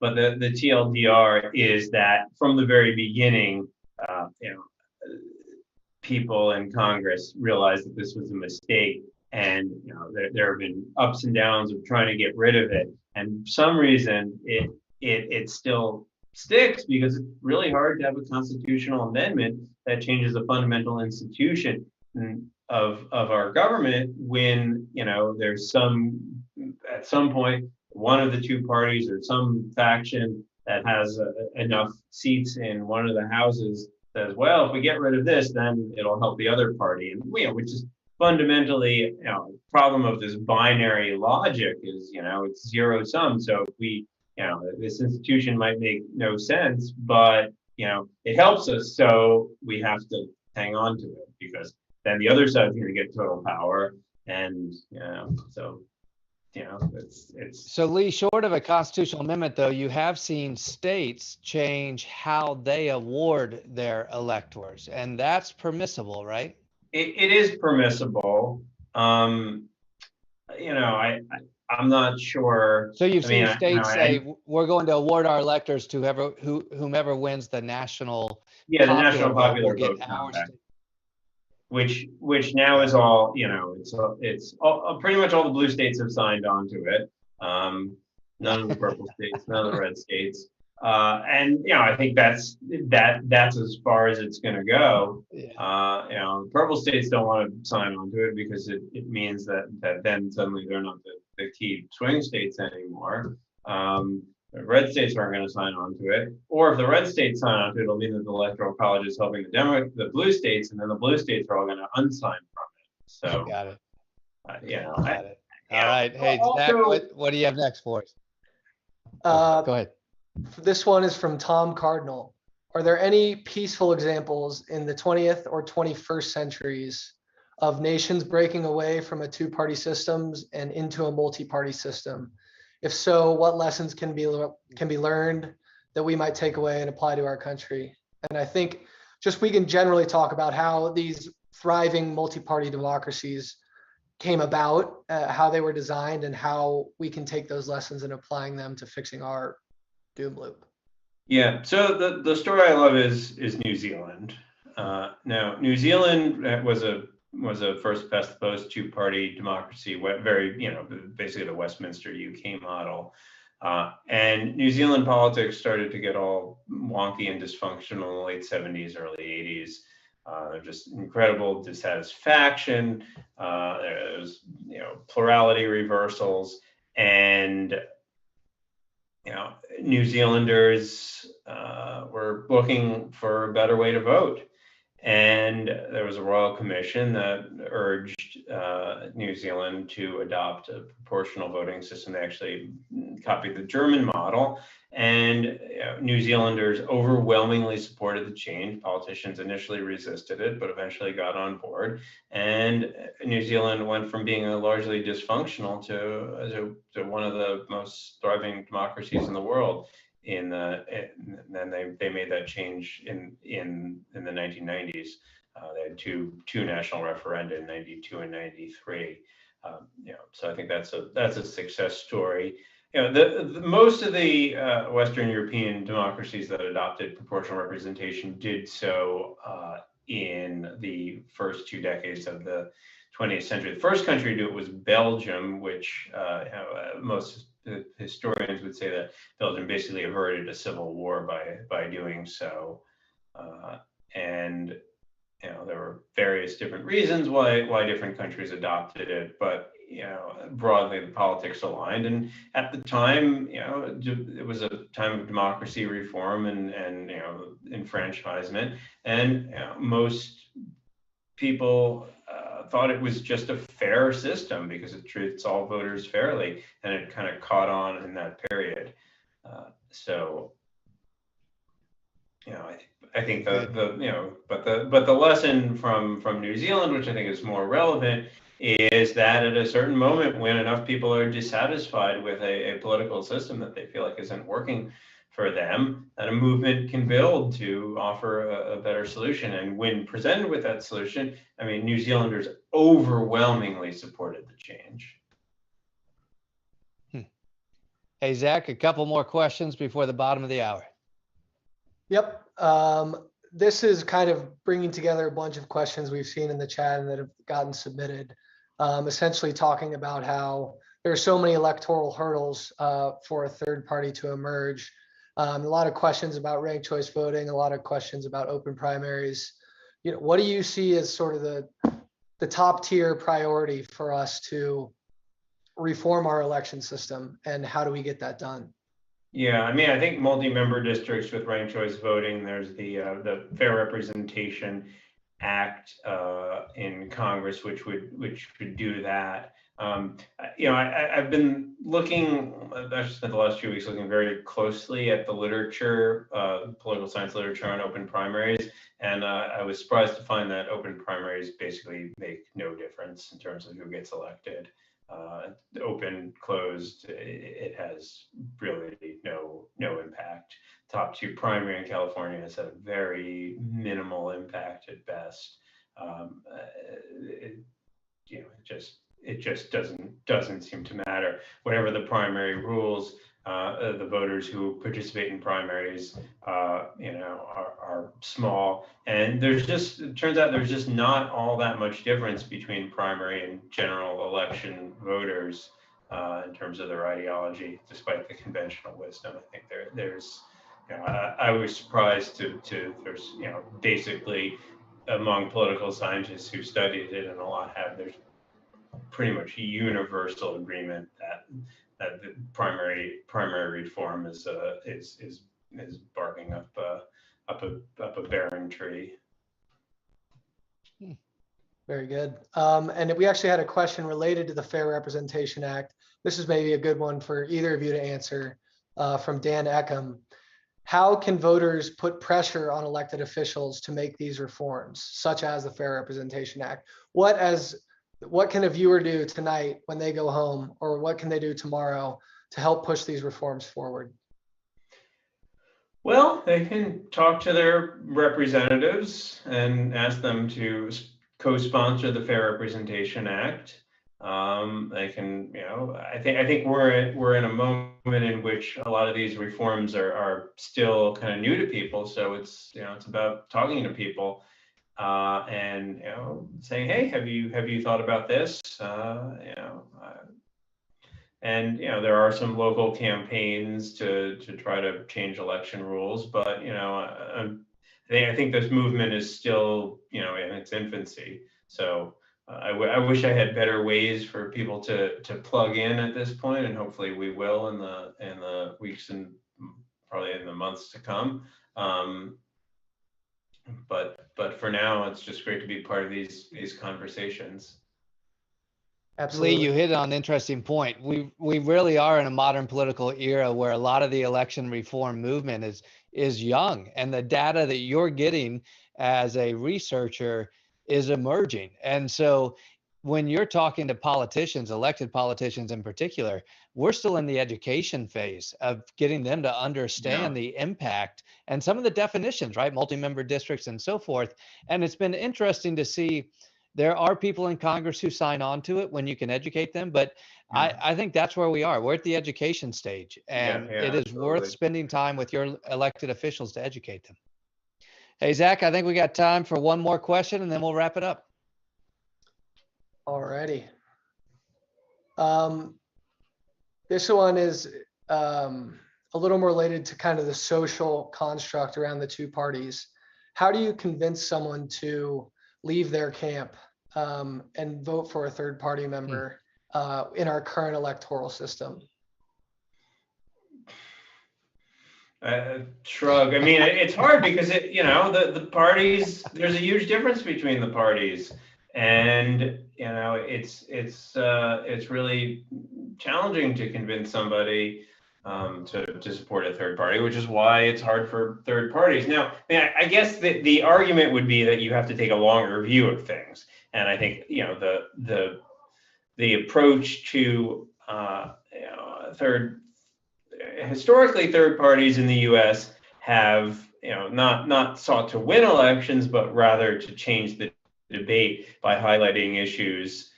But the TLDR is that from the very beginning, people in Congress realized that this was a mistake, and there have been ups and downs of trying to get rid of it. And for some reason, it still sticks because it's really hard to have a constitutional amendment that changes a fundamental institution of our government when there's at some point one of the 2 parties or some faction that has enough seats in one of the houses says, well, if we get rid of this, then it'll help the other party, and which is fundamentally problem of this binary logic is it's zero sum. So if we this institution might make no sense, but it helps us, so we have to hang on to it because then the other side is going to get total power. And so it's. So Lee, short of a constitutional amendment, though, you have seen states change how they award their electors, and that's permissible, right? It is permissible. I'm not sure. So you've I mean, seen states say we're going to award our electors to whomever wins the national the popular national vote will popular get vote our compact, state. which now is all, it's all, pretty much all the blue states have signed on to it. None of the purple states, none of the red states. And I think that's as far as it's going to go. Yeah. Purple states don't want to sign on to it because it means that then suddenly they're not the key swing states anymore. The red states aren't going to sign on to it, or if the red states sign on to it, it'll mean that the Electoral College is helping the blue states, and then the blue states are all going to unsign from it. So, Got it. Got it. All Yeah. right. Hey, Zach, what do you have next for us? Go ahead. This one is from Tom Cardinal. Are there any peaceful examples in the 20th or 21st centuries of nations breaking away from a two-party systems and into a multi-party system? If so, what lessons can be learned that we might take away and apply to our country? And I think just we can generally talk about how these thriving multi-party democracies came about, how they were designed, and how we can take those lessons and applying them to fixing our doom loop. Yeah. So the story I love is New Zealand. Now, New Zealand was a first past the post two-party democracy, very basically the Westminster UK model. And New Zealand politics started to get all wonky and dysfunctional in the late 70s, early 80s. Just incredible dissatisfaction. There was, plurality reversals, and New Zealanders were looking for a better way to vote. And there was a royal commission that urged New Zealand to adopt a proportional voting system. They actually copied the German model, and New Zealanders overwhelmingly supported the change. Politicians initially resisted it, but eventually got on board. And New Zealand went from being a largely dysfunctional to one of the most thriving democracies in the world. And then they made that change in the 1990s. They had two national referenda in 92 and 93. So I think that's a success story. Most of the Western European democracies that adopted proportional representation did so in the first 2 decades of the 20th century. The first country to do it was Belgium, which most historians would say that Belgium basically averted a civil war by doing so. And there were various different reasons why different countries adopted it, but broadly the politics aligned. And at the time, it was a time of democracy reform and enfranchisement, and most people thought it was just a fair system because it treats all voters fairly, and it kind of caught on in that period. I think but the lesson from New Zealand, which I think is more relevant, is that at a certain moment when enough people are dissatisfied with a political system that they feel like isn't working for them, that a movement can build to offer a better solution. And when presented with that solution, New Zealanders overwhelmingly supported the change. Hey, Zach, a couple more questions before the bottom of the hour. Yep. This is kind of bringing together a bunch of questions we've seen in the chat and that have gotten submitted, essentially talking about how there are so many electoral hurdles for a third party to emerge. A lot of questions about ranked choice voting, a lot of questions about open primaries. What do you see as sort of the top tier priority for us to reform our election system, and how do we get that done? Yeah, I think multi-member districts with ranked choice voting, there's the Fair Representation Act in Congress, which would do that. I've been looking, I've spent the last few weeks looking very closely at the literature, political science literature on open primaries, and I was surprised to find that open primaries basically make no difference in terms of who gets elected. open, closed, it has really no impact. Top two primary in California has had a very minimal impact at best. It just doesn't seem to matter. Whatever the primary rules, the voters who participate in primaries, are small, and it turns out there's just not all that much difference between primary and general election voters in terms of their ideology, despite the conventional wisdom. I think there's, I was surprised to there's, basically among political scientists who studied it, and a lot have, there's pretty much universal agreement that the primary reform is barking up a barren tree. Very good. And we actually had a question related to the Fair Representation Act. This is maybe a good one for either of you to answer, from Dan Eckham. How can voters put pressure on elected officials to make these reforms, such as the Fair Representation Act? What can a viewer do tonight when they go home, or what can they do tomorrow to help push these reforms forward? Well, they can talk to their representatives and ask them to co-sponsor the Fair Representation Act. They can, I think we're in a moment in which a lot of these reforms are still kind of new to people. So it's about talking to people. And saying, hey, have you thought about this? And there are some local campaigns to try to change election rules, but I think this movement is still in its infancy. So I wish I had better ways for people to plug in at this point, and hopefully we will in the weeks and probably in the months to come. But for now, it's just great to be part of these conversations. Absolutely. Lee, you hit on an interesting point. We really are in a modern political era where a lot of the election reform movement is young, and the data that you're getting as a researcher is emerging. And so when you're talking to politicians, elected politicians in particular, we're still in the education phase of getting them to understand the impact and some of the definitions, right? Multi-member districts and so forth. And it's been interesting to see there are people in Congress who sign on to it when you can educate them. But I think that's where we are. We're at the education stage, and it is worth spending time with your elected officials to educate them. Hey, Zach, I think we got time for one more question and then we'll wrap it up. All righty. This one is a little more related to kind of the social construct around the two parties. How do you convince someone to leave their camp and vote for a third party member in our current electoral system? Shrug. I mean, it's hard because the parties, there's a huge difference between the parties, and it's really challenging to convince somebody to support a third party, which is why it's hard for third parties. Now, I guess the argument would be that you have to take a longer view of things, and I think the approach to historically third parties in the U.S. have not sought to win elections, but rather to change the debate by highlighting issues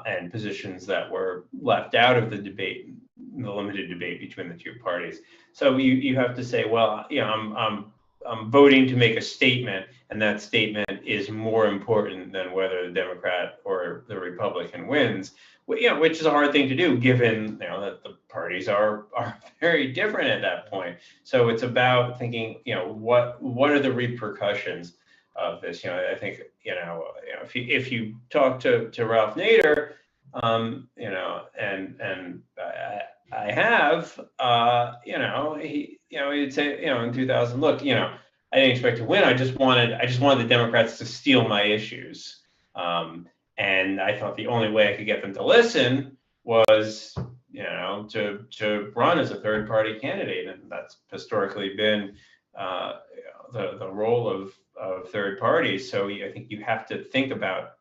and positions that were left out of the debate, the limited debate between the two parties. So you have to say, well, I'm voting to make a statement, and that statement is more important than whether the Democrat or the Republican wins. Which is a hard thing to do, given that the parties are very different at that point. So it's about thinking, what are the repercussions of this? I think if you talk to Ralph Nader, and I have, he'd say, in 2000, look, I didn't expect to win. I just wanted the Democrats to steal my issues. And I thought the only way I could get them to listen was, to run as a third party candidate. And that's historically been the role of third parties. So I think you have to think about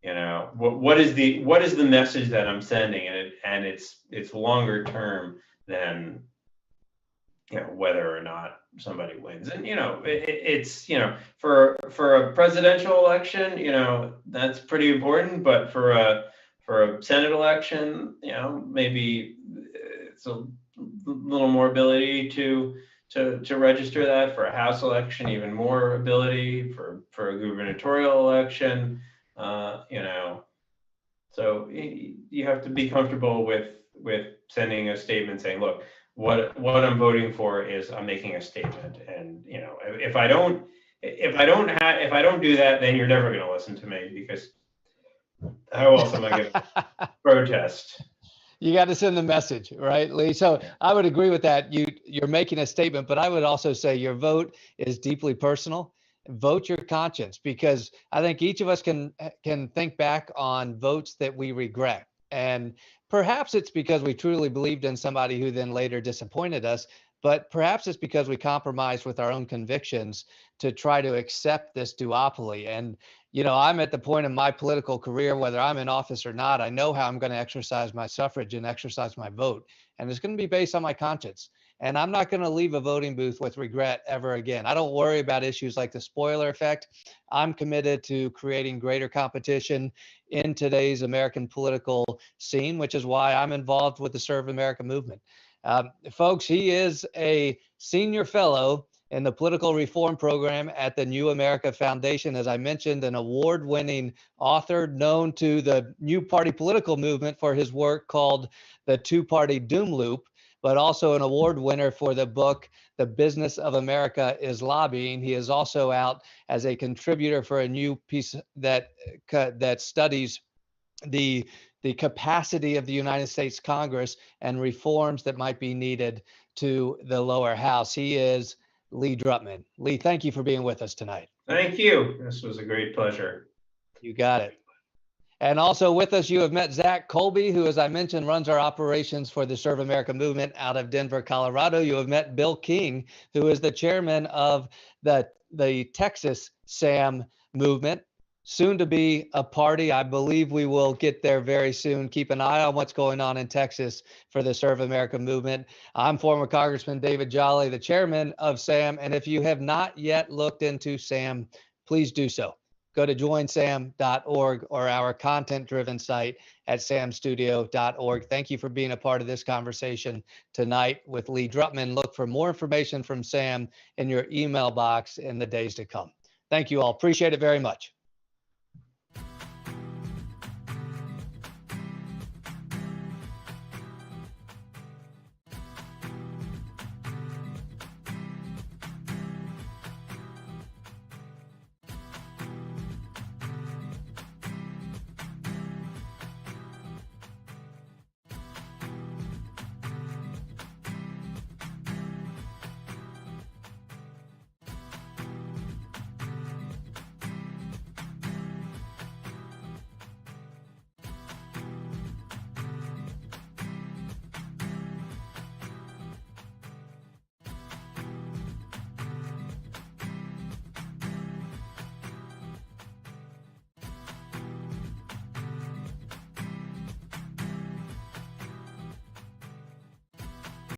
You know, what is the message that I'm sending, and it's longer term than, you know, whether or not somebody wins. And you know, it's, you know, for a presidential election, you know, that's pretty important. But for a Senate election, you know, maybe it's a little more ability to register that. For a House election, even more ability. For a gubernatorial election, you know, so you have to be comfortable with sending a statement saying, look, what I'm voting for is I'm making a statement. And you know, if I don't do that, then you're never going to listen to me, because how else am I going to protest? You got to send the message, right, Lee? So I would agree with that. You're making a statement, but I would also say your vote is deeply personal. Vote your conscience, because I think each of us can think back on votes that we regret. And perhaps it's because we truly believed in somebody who then later disappointed us, but perhaps it's because we compromised with our own convictions to try to accept this duopoly. And you know, I'm at the point in my political career, whether I'm in office or not, I know how I'm going to exercise my suffrage and exercise my vote. And it's going to be based on my conscience. And I'm not going to leave a voting booth with regret ever again. I don't worry about issues like the spoiler effect. I'm committed to creating greater competition in today's American political scene, which is why I'm involved with the Serve America movement. Folks, he is a senior fellow in the political reform program at the New America Foundation. As I mentioned, an award-winning author known to the New Party political movement for his work called The Two-Party Doom Loop, but also an award winner for the book, The Business of America is Lobbying. He is also out as a contributor for a new piece that studies the capacity of the United States Congress and reforms that might be needed to the lower house. He is Lee Drutman. Lee, thank you for being with us tonight. Thank you. This was a great pleasure. You got it. And also with us, you have met Zach Colby, who, as I mentioned, runs our operations for the Serve America movement out of Denver, Colorado. You have met Bill King, who is the chairman of the Texas SAM movement, soon to be a party. I believe we will get there very soon. Keep an eye on what's going on in Texas for the Serve America movement. I'm former Congressman David Jolly, the chairman of SAM. And if you have not yet looked into SAM, please do so. Go to joinsam.org or our content-driven site at samstudio.org. Thank you for being a part of this conversation tonight with Lee Drutman. Look for more information from Sam in your email box in the days to come. Thank you all. Appreciate it very much.